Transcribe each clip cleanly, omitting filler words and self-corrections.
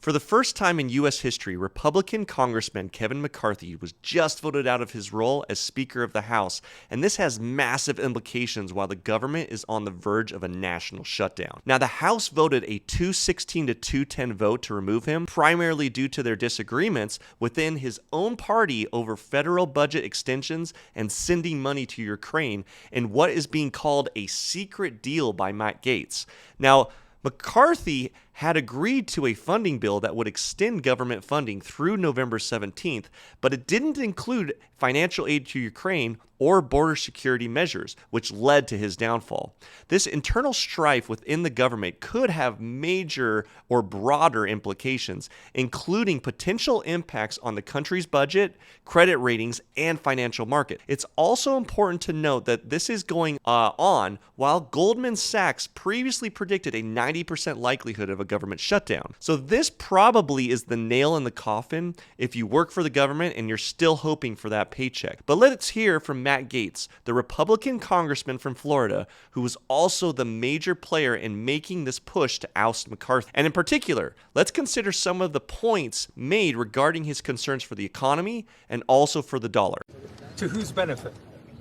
For the first time in U.S. history, Republican Congressman Kevin McCarthy was just voted out of his role as Speaker of the House, and this has massive implications while the government is on the verge of a national shutdown. Now, the House voted a 216 to 210 vote to remove him, primarily due to their disagreements within his own party over federal budget extensions and sending money to Ukraine in what is being called a secret deal by Matt Gaetz. Now, McCarthy had agreed to a funding bill that would extend government funding through November 17th, but it didn't include financial aid to Ukraine or border security measures, which led to his downfall. This internal strife within the government could have major or broader implications, including potential impacts on the country's budget, credit ratings, and financial market. It's also important to note that this is going on while Goldman Sachs previously predicted a 90% likelihood of a government shutdown. So this probably is the nail in the coffin if you work for the government and you're still hoping for that paycheck. But let's hear from Matt Gaetz, the Republican congressman from Florida, who was also the major player in making this push to oust McCarthy. And in particular, let's consider some of the points made regarding his concerns for the economy and also for the dollar. To whose benefit?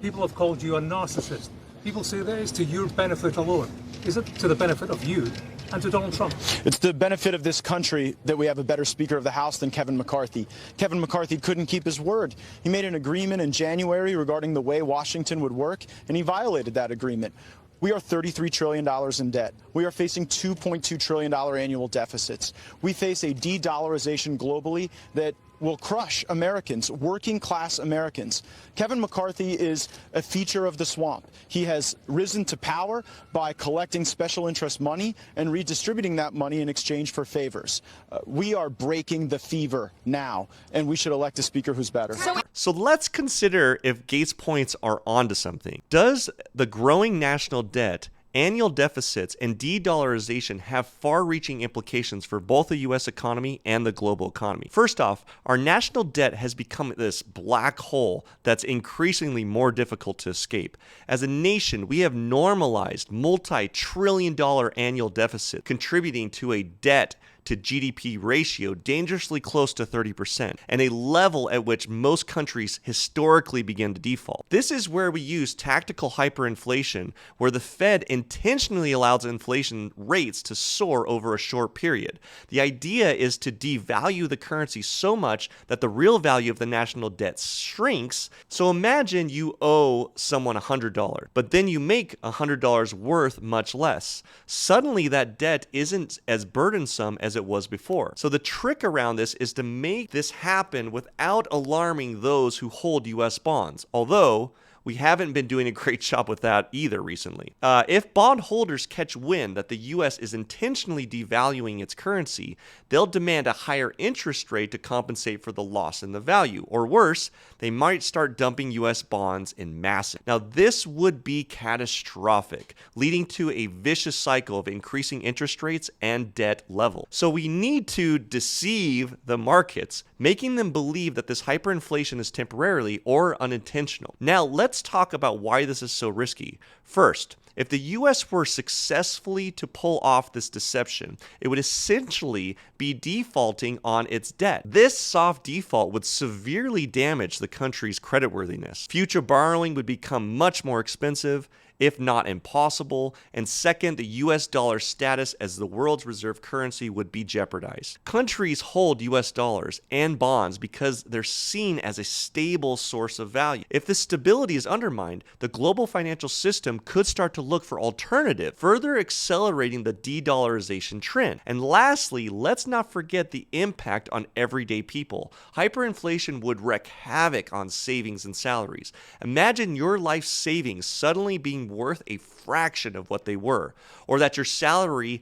People have called you a narcissist. People say that it's to your benefit alone. Is it to the benefit of you and to Donald Trump? It's the benefit of this country that we have a better Speaker of the House than Kevin McCarthy. Kevin McCarthy couldn't keep his word. He made an agreement in January regarding the way Washington would work, and he violated that agreement. We are $33 trillion in debt. We are facing $2.2 trillion annual deficits. We face a de-dollarization globally that will crush Americans, working-class Americans. Kevin McCarthy is a feature of the swamp. He has risen to power by collecting special interest money and redistributing that money in exchange for favors. We are breaking the fever now, and we should elect a speaker who's better. So let's consider if Gaetz' points are onto something. Does the growing national debt, annual deficits, and de-dollarization have far-reaching implications for both the U.S. economy and the global economy? First off, our national debt has become this black hole that's increasingly more difficult to escape. As a nation, we have normalized multi-trillion-dollar annual deficit, contributing to a debt to GDP ratio dangerously close to 30%, and a level at which most countries historically begin to default. This is where we use tactical hyperinflation, where the Fed intentionally allows inflation rates to soar over a short period. The idea is to devalue the currency so much that the real value of the national debt shrinks. So imagine you owe someone $100, but then you make $100 worth much less. Suddenly that debt isn't as burdensome as it was before. So the trick around this is to make this happen without alarming those who hold U.S. bonds, although we haven't been doing a great job with that either recently. If bondholders catch wind that the U.S. is intentionally devaluing its currency, they'll demand a higher interest rate to compensate for the loss in the value. Or worse, they might start dumping U.S. bonds in masses. Now, this would be catastrophic, leading to a vicious cycle of increasing interest rates and debt level. So we need to deceive the markets, making them believe that this hyperinflation is temporarily or unintentional. Now, let's talk about why this is so risky. First, if the U.S. were successfully to pull off this deception, it would essentially be defaulting on its debt. This soft default would severely damage the country's creditworthiness. Future borrowing would become much more expensive, if not impossible, and second, the US dollar status as the world's reserve currency would be jeopardized. Countries hold US dollars and bonds because they're seen as a stable source of value. If this stability is undermined, the global financial system could start to look for alternatives, further accelerating the de-dollarization trend. And lastly, let's not forget the impact on everyday people. Hyperinflation would wreak havoc on savings and salaries. Imagine your life savings suddenly being worth a fraction of what they were, or that your salary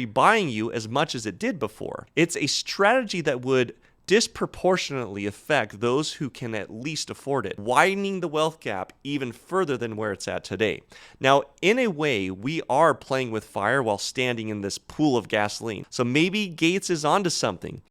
buying you as much as it did before. It's a strategy that would disproportionately affect those who can at least afford it, widening the wealth gap even further than where it's at today. Now, in a way, we are playing with fire while standing in this pool of gasoline. So maybe Gaetz is onto something.